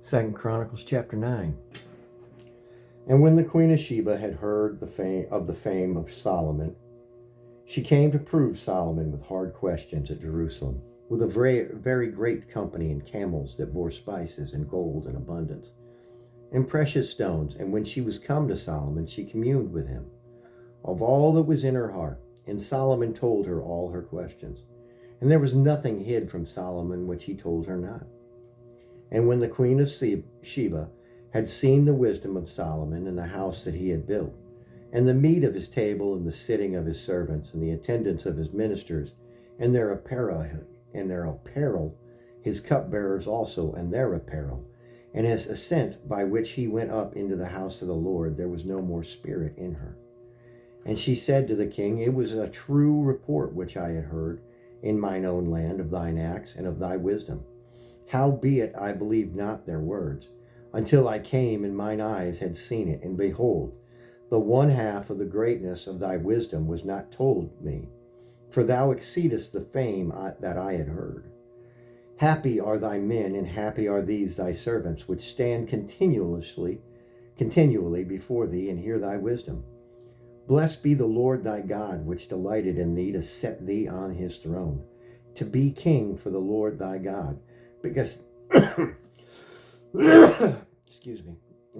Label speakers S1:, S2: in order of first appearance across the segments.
S1: 2 Chronicles chapter 9.
S2: And when the queen of Sheba had heard the fame of Solomon, she came to prove Solomon with hard questions at Jerusalem, with a very great company and camels that bore spices and gold in abundance, and precious stones. And when she was come to Solomon, she communed with him of all that was in her heart. And Solomon told her all her questions. And there was nothing hid from Solomon which he told her not. And when the queen of Sheba had seen the wisdom of Solomon and the house that he had built, and the meat of his table and the sitting of his servants and the attendance of his ministers, and their apparel, his cupbearers also and their apparel, and his ascent by which he went up into the house of the Lord, there was no more spirit in her. And she said to the king, It was a true report which I had heard in mine own land of thine acts and of thy wisdom. Howbeit I believed not their words, until I came and mine eyes had seen it. And behold, the one half of the greatness of thy wisdom was not told me, for thou exceedest the fame that I had heard. Happy are thy men, and happy are these thy servants, which stand continually before thee and hear thy wisdom. Blessed be the Lord thy God, which delighted in thee to set thee on his throne, to be king for the Lord thy God, because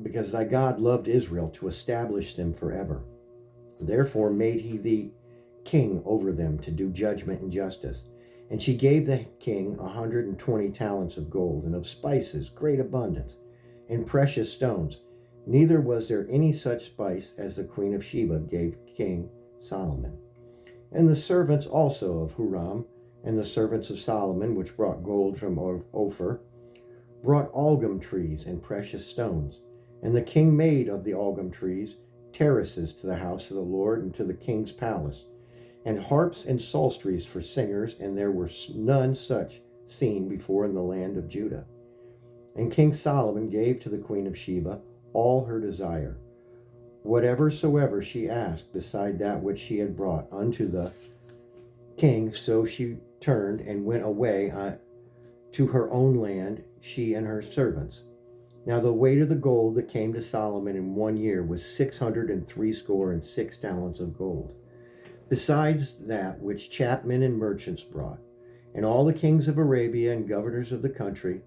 S2: because thy God loved Israel to establish them forever. Therefore made he thee king over them to do judgment and justice. And she gave the king 120 talents of gold, and of spices great abundance, and precious stones. Neither was there any such spice as the queen of Sheba gave King Solomon. And the servants also of Huram, and the servants of Solomon, which brought gold from Ophir, brought algum trees and precious stones. And the king made of the algum trees terraces to the house of the Lord and to the king's palace, and harps and psalteries for singers, and there were none such seen before in the land of Judah. And King Solomon gave to the queen of Sheba all her desire, whatever soever she asked, beside that which she had brought unto the king. So she turned and went away to her own land, she and her servants. Now the weight of the gold that came to Solomon in 1 year was 666 talents of gold, besides that which chapmen and merchants brought. And all the kings of Arabia and governors of the country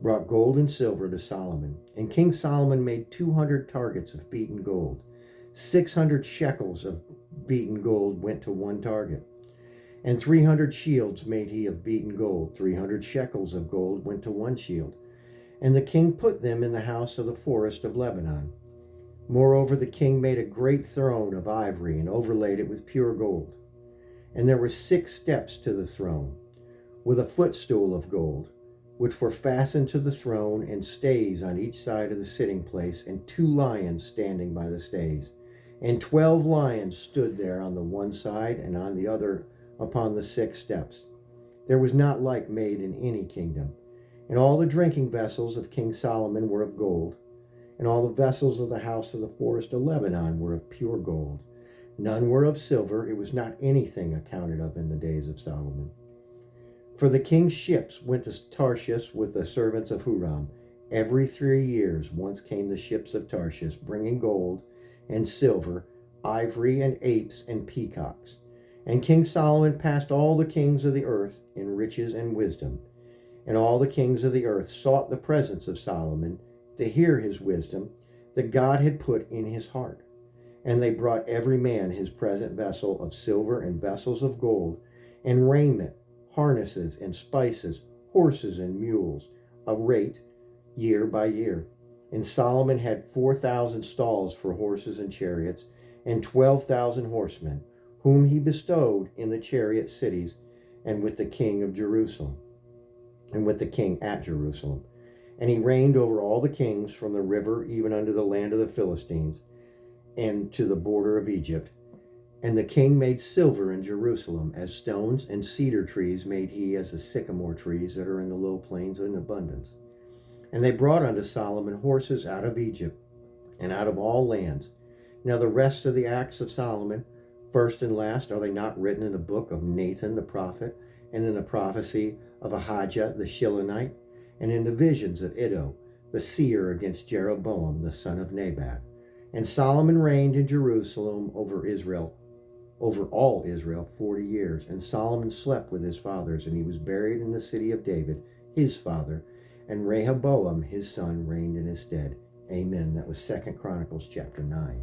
S2: brought gold and silver to Solomon. And King Solomon made 200 targets of beaten gold. 600 shekels of beaten gold went to one target. And 300 shields made he of beaten gold. 300 shekels of gold went to one shield. And the king put them in the house of the forest of Lebanon. Moreover, the king made a great throne of ivory and overlaid it with pure gold. And there were 6 steps to the throne, with a footstool of gold, which were fastened to the throne, and stays on each side of the sitting place, and 2 lions standing by the stays. And 12 lions stood there on the one side and on the other upon the 6 steps. There was not like made in any kingdom. And all the drinking vessels of King Solomon were of gold, and all the vessels of the house of the forest of Lebanon were of pure gold. None were of silver. It was not anything accounted of in the days of Solomon. For the king's ships went to Tarshish with the servants of Huram. Every 3 years once came the ships of Tarshish, bringing gold and silver, ivory and apes and peacocks. And King Solomon passed all the kings of the earth in riches and wisdom. And all the kings of the earth sought the presence of Solomon to hear his wisdom that God had put in his heart. And they brought every man his present vessel of silver and vessels of gold, and raiment, harnesses and spices, horses and mules, a rate year by year. And Solomon had 4,000 stalls for horses and chariots, and 12,000 horsemen, whom he bestowed in the chariot cities, and with the king of Jerusalem, and with the king at Jerusalem. And he reigned over all the kings from the river even unto the land of the Philistines, and to the border of Egypt. And the king made silver in Jerusalem as stones, and cedar trees made he as the sycamore trees that are in the low plains in abundance. And they brought unto Solomon horses out of Egypt, and out of all lands. Now the rest of the acts of Solomon, first and last, are they not written in the book of Nathan the prophet, and in the prophecy of Ahijah the Shilonite, and in the visions of Iddo the seer, against Jeroboam the son of Nebat. And Solomon reigned in Jerusalem over all Israel 40 years. And Solomon slept with his fathers, and he was buried in the city of David, his father, and Rehoboam his son reigned in his stead. Amen. That was 2 Chronicles chapter 9.